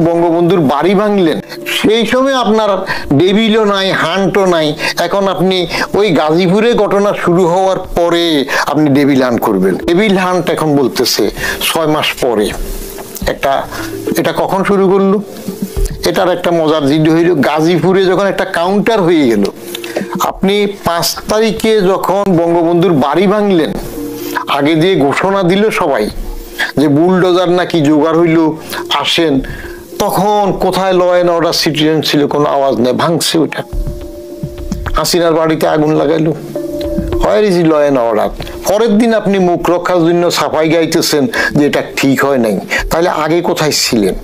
বঙ্গবন্ধুর বাড়ি ভাঙলেন, সেই সময় আপনার ডেভিলও নাই, হান্টও নাই। এখন আপনি ওই গাজীপুরে ঘটনা শুরু হওয়ার পরে আপনি ডেভিল হান্ট করবেন। ডেভিল হান্ট এখন বলতেছে 6 মাস পরে। এটা কখন শুরু করলো? এটার একটা মজার জিনিস হইল, গাজীপুরে যখন একটা কাউন্টার হয়ে গেল। আপনি 5 তারিখে যখন বঙ্গবন্ধুর বাড়ি ভাঙলেন, আগে দিয়ে ঘোষণা দিল সবাই যে বুলডোজার নাকি জোগাড় হইল, আসেন। তখন কোথায় ল অ্যান্ড অর্ডার সিটিজেন ছিল? কোনো আওয়াজ নেই, ভাঙছে ওটা। হাসিনার বাড়িতে আগুন লাগাইলো, where is law and order? পরের দিন আপনি মুখ রক্ষার জন্য সাফাই গাইতেছেন যে এটা ঠিক হয় নাই। তাহলে আগে কোথায় ছিলেন?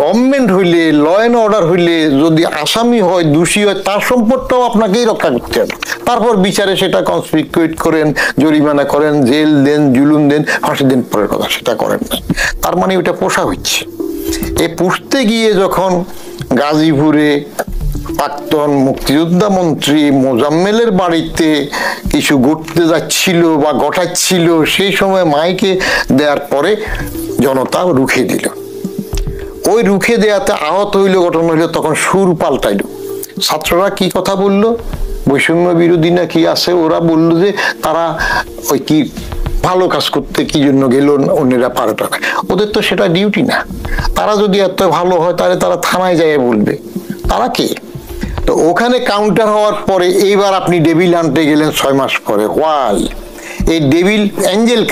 গভর্নমেন্ট হইলে, ল অ্যান্ড অর্ডার হইলে, যদি আসামি হয়, দোষী হয়, তার সম্পদটাও আপনাকেই রক্ষা করতে হবে। তারপর বিচারে সেটা কনসপিকুয়েট করেন, জরিমানা করেন, জেল দেন, জুলুম দেন, ফাঁসি দেন, পরের কথা। সেটা করেন না। তার মানে ওইটা পোষা হচ্ছে। এ পুষতে গিয়ে যখন গাজীপুরে প্রাক্তন মুক্তিযোদ্ধা মন্ত্রী মোজাম্মেলের বাড়িতে কিছু ঘটতে যাচ্ছিল বা ঘটাচ্ছিল, সেই সময় মাইকে দেওয়ার পরে জনতা রুখে দিল। ওই রুখে দেওয়াতে আহত হইল, ঘটনা হইল, তখন সুর পাল্টাইল। ছাত্ররা কি কথা বলল? বৈষম্য বিরোধী না কি আছে, ওরা বলল যে তারা ওই কি ভালো কাজ করতে কি জন্য গেল, অন্যরা 12 টাকা। ওদের তো সেটা ডিউটি না। তারা যদি এত ভালো হয় তাহলে তারা থানায় যায় বলবে। তারা কে? তো ওখানে কাউন্টার হওয়ার পরে এইবার আপনি ডেভিল হান্টে গেলেন 6 মাস পরে। ওয়াই? এই ডেভিল অ্যাঞ্জেল